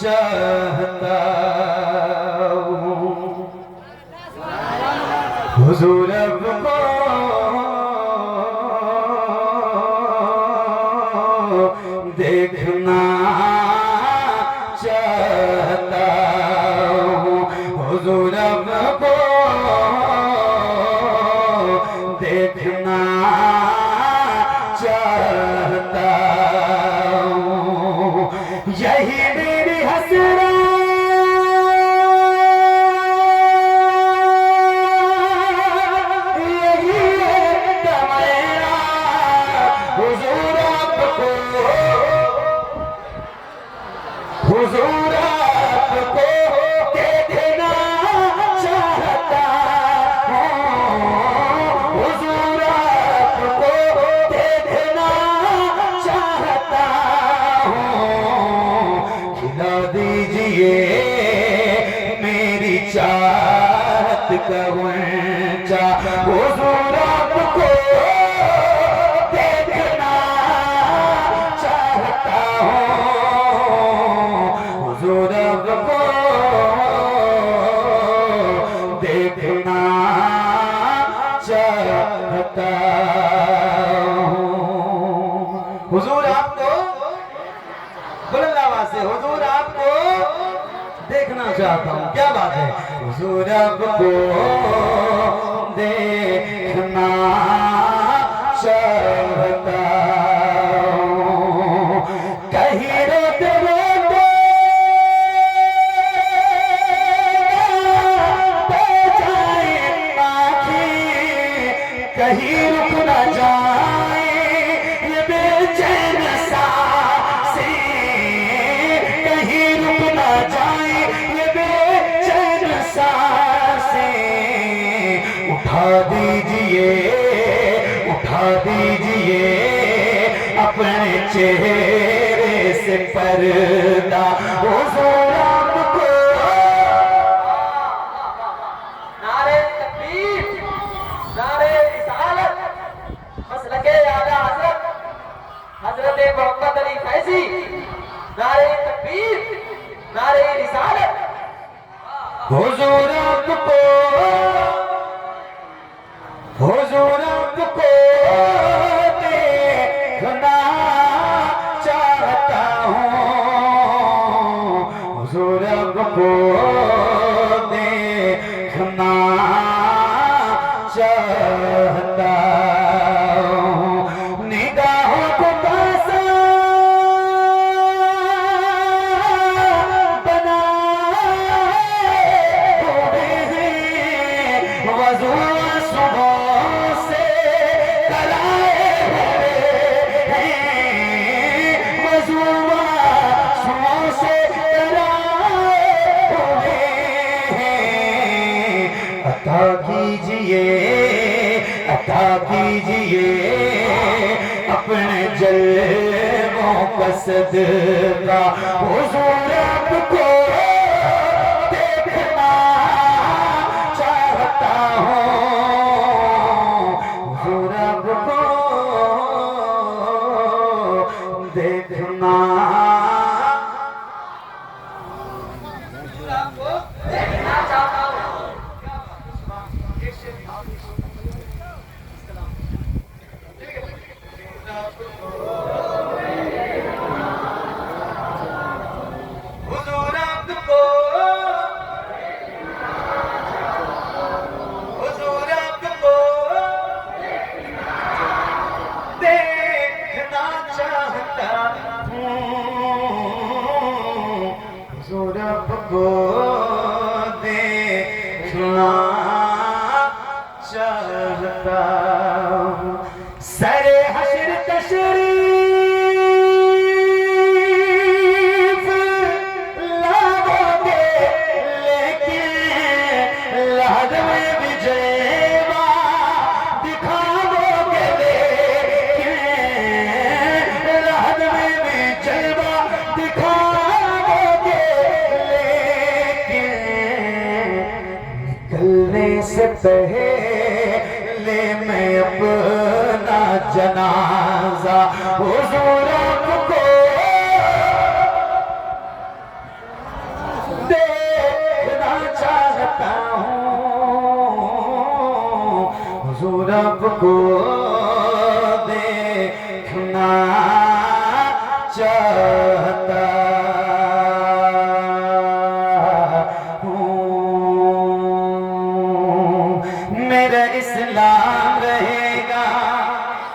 चाहता हूँ। हुजूर को देखना चाहता हूँ। हुजूर को देखना चाहता हूँ। यही मेरी हसरत, यही तमन्ना, हुजूर आपको, हुजूर आपको देखना चाहता हूँ। हुजूर आपको देखना चाहता हूँ। खिला दीजिए मेरी चाहत का वंचा। हुजूर आपको देखना चाहता हूँ। हुजूर आपको देखना चाहता हूँ। हुजूर आपको, बुलंद आवाज से, हुजूर आपको देखना चाहता हूँ। क्या बात है। हुजूर आपको देखना चाहता हूँ। कहीं रोते रोते जाए आँखें, कहीं रुक न जाए ये बेचैन सांसें, कहीं रुक न जाए ये बेचैन सांसें। उठा दीजिए, उठा दीजिए अपने चेहरे से पर्दा। हुजूर आपको, नारे तकबीर, नारे रिसालत, मसलके आला हज़रत हज़रत मोहम्मद अली फैज़ी। नारे तकबीर, नारे रिसालत। हुजूर आपको, हुजूर आपको देखना चाहता हूँ। हुजूर आपको देखना चाहता हूँ। निगाहों को कैसा बनाए हुए हैं, वज़ू सुबह से कराए हुए हैं, वज़ू सुबह से कराए हुए हैं। अता कीजिए, अता कीजिए अपने जल्वों का सदका। हुजूर आपको देखना चाहता हूँ। हुजूर आपको देखना, हुजूर आपको देखना चाहता हूँ। हुजूर आपको, हुजूर आपको देखना चाहता हूँ। हुजूर आपको देखना चाहता हूँ। सरे हश्र तशरीफ लाओगे, लेकिन लहद में भी जलवा दिखाओगे, लेकिन लहद में भी जलवा दिखाओगे, लेकिन निकलने से पहले मैं अपना जनाजा हुजूर आपको हुजूर आपको